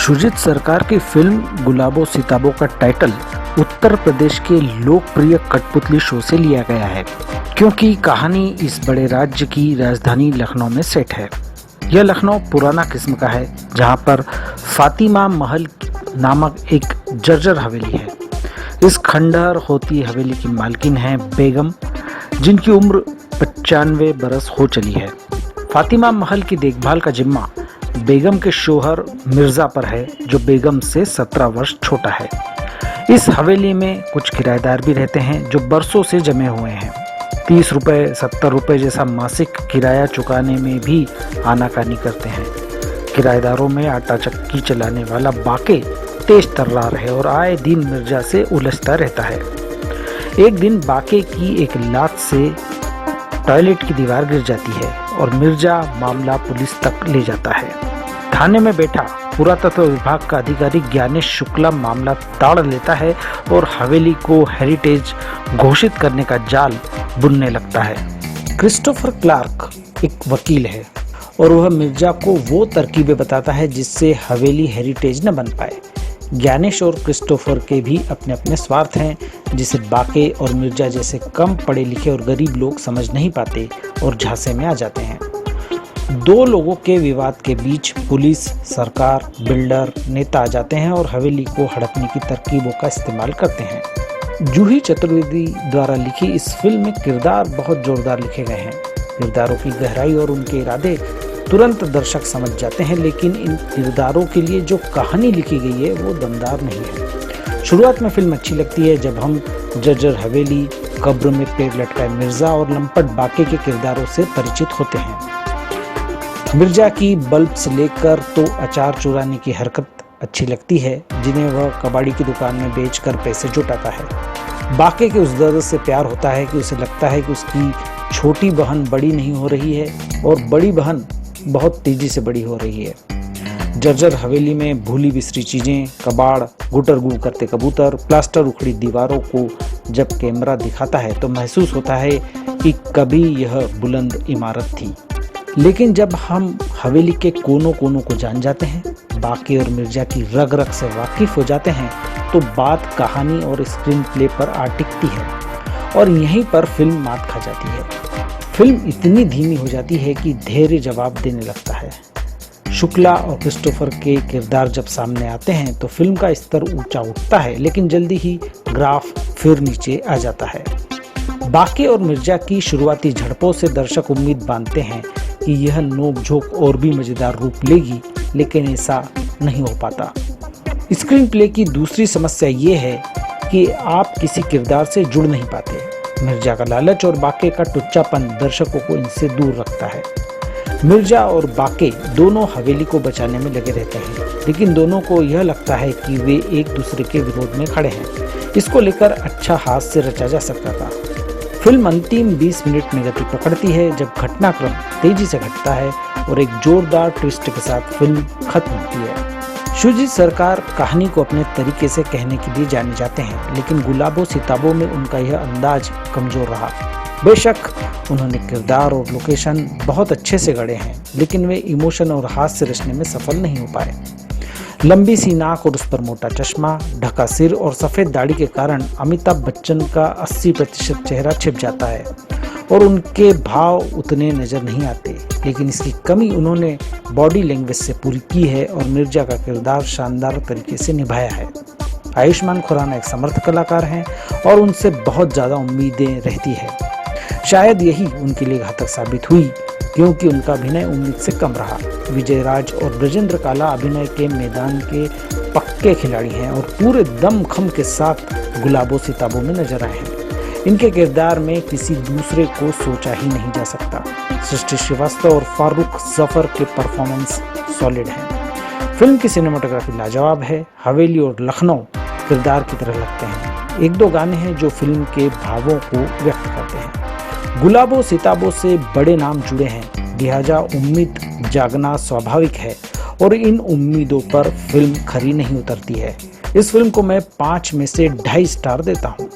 शुजित सरकार की फिल्म गुलाबो सिताबो का टाइटल उत्तर प्रदेश के लोकप्रिय कठपुतली शो से लिया गया है, क्योंकि कहानी इस बड़े राज्य की राजधानी लखनऊ में सेट है। यह लखनऊ पुराना किस्म का है, जहां पर फातिमा महल नामक एक जर्जर हवेली है। इस खंडहर होती हवेली की मालकिन है बेगम, जिनकी उम्र 95 बरस हो चली है। फातिमा महल की देखभाल का जिम्मा बेगम के शोहर मिर्जा पर है, जो बेगम से 17 वर्ष छोटा है। इस हवेली में कुछ किराएदार भी रहते हैं, जो बरसों से जमे हुए हैं। 30 रुपए 70 रुपए जैसा मासिक किराया चुकाने में भी आनाकानी करते हैं। किराएदारों में आटा चक्की चलाने वाला बाके तेज तर्रार है और आए दिन मिर्जा से उलझता रहता है। एक दिन बाके की एक लात से टॉयलेट की दीवार गिर जाती है और मिर्जा मामला पुलिस तक ले जाता है। थाने में बैठा पुरातत्व विभाग का अधिकारी ज्ञानेश शुक्ला मामला ताड़ लेता है और हवेली को हेरिटेज घोषित करने का जाल बुनने लगता है। क्रिस्टोफर क्लार्क एक वकील है और वह मिर्जा को वो तरकीबें बताता है जिससे हवेली हेरिटेज न बन पाए। ज्ञानेश और क्रिस्टोफर के भी अपने अपने स्वार्थ हैं, जिसे बाके और मिर्जा जैसे कम पढ़े लिखे और गरीब लोग समझ नहीं पाते और झांसे में आ जाते हैं। दो लोगों के विवाद के बीच पुलिस, सरकार, बिल्डर, नेता आ जाते हैं और हवेली को हड़पने की तरकीबों का इस्तेमाल करते हैं। जूही चतुर्वेदी द्वारा लिखी इस फिल्म में किरदार बहुत जोरदार लिखे गए हैं। किरदारों की गहराई और उनके इरादे तुरंत दर्शक समझ जाते हैं, लेकिन इन किरदारों के लिए जो कहानी लिखी गई है वो दमदार नहीं है। शुरुआत में फिल्म अच्छी लगती है जब हम जर्जर हवेली, कब्र में पेड़ लटकाए मिर्जा और लंपट बाके के किरदारों से परिचित होते हैं। मिर्जा की बल्ब से लेकर तो अचार चुराने की हरकत अच्छी लगती है, जिन्हें वह कबाड़ी की दुकान में बेचकर पैसे जुटाता है। बाके के उस दर्द से प्यार होता है कि उसे लगता है कि उसकी छोटी बहन बड़ी नहीं हो रही है और बड़ी बहन बहुत तेजी से बड़ी हो रही है। जर्जर हवेली में भूली बिसरी चीजें, कबाड़, गुटर गू करते कबूतर, प्लास्टर उखड़ी दीवारों को जब कैमरा दिखाता है तो महसूस होता है कि कभी यह बुलंद इमारत थी। लेकिन जब हम हवेली के कोनों कोनों को जान जाते हैं, बाके और मिर्जा की रग रग से वाकिफ हो जाते हैं, तो बात कहानी और स्क्रीन प्ले पर आ टिकती है और यहीं पर फिल्म मात खा जाती है। फिल्म इतनी धीमी हो जाती है कि धैर्य जवाब देने लगता है। शुक्ला और क्रिस्टोफर के किरदार जब सामने आते हैं तो फिल्म का स्तर ऊंचा उठता है, लेकिन जल्दी ही ग्राफ फिर नीचे आ जाता है। बाके और मिर्जा की शुरुआती झड़पों से दर्शक उम्मीद बांधते हैं कि यह नोक-झोंक और भी मजेदार रूप लेगी, लेकिन ऐसा नहीं हो पाता। स्क्रीन प्ले की दूसरी समस्या ये है कि आप किसी किरदार से जुड़ नहीं पाते। मिर्जा का लालच और बाके का टुच्चापन दर्शकों को इनसे दूर रखता है। मिर्जा और बाके दोनों हवेली को बचाने में लगे रहते हैं, लेकिन दोनों को यह लगता है कि वे एक दूसरे के विरोध में खड़े हैं। इसको लेकर अच्छा हाथ से रचा जा सकता था। फिल्म अंतिम 20 मिनट में गति पकड़ती है, जब घटनाक्रम तेजी से घटता है और एक जोरदार ट्विस्ट के साथ फिल्म खत्म होती है। शुजित सरकार कहानी को अपने तरीके से कहने के लिए जाने जाते हैं, लेकिन गुलाबो सिताबो में उनका यह अंदाज कमजोर रहा। बेशक उन्होंने किरदार और लोकेशन बहुत अच्छे से गढ़े हैं, लेकिन वे इमोशन और हास्य रचने में सफल नहीं हो पाए। लंबी सी नाक और उस पर मोटा चश्मा, ढका सिर और सफ़ेद दाढ़ी के कारण अमिताभ बच्चन का 80% चेहरा छिप जाता है और उनके भाव उतने नज़र नहीं आते, लेकिन इसकी कमी उन्होंने बॉडी लैंग्वेज से पूरी की है और मिर्जा का किरदार शानदार तरीके से निभाया है। आयुष्मान खुराना एक समर्थ कलाकार हैं और उनसे बहुत ज़्यादा उम्मीदें रहती है। शायद यही उनके लिए घातक साबित हुई, क्योंकि उनका अभिनय उम्मीद से कम रहा। विजय राज और ब्रजेंद्र काला अभिनय के मैदान के पक्के खिलाड़ी हैं और पूरे दमखम के साथ गुलाबो सिताबो में नजर आए हैं। इनके किरदार में किसी दूसरे को सोचा ही नहीं जा सकता। सृष्टि श्रीवास्तव और फारूक जफर के परफॉर्मेंस सॉलिड हैं। फिल्म की सिनेमाटोग्राफी लाजवाब है। हवेली और लखनऊ किरदार की तरह लगते हैं। एक दो गाने हैं जो फिल्म के भावों को व्यक्त करते हैं। गुलाबो सिताबो से बड़े नाम जुड़े हैं, लिहाजा उम्मीद जागना स्वाभाविक है और इन उम्मीदों पर फिल्म खरी नहीं उतरती है। इस फिल्म को मैं 5 में से 2.5 स्टार देता हूँ।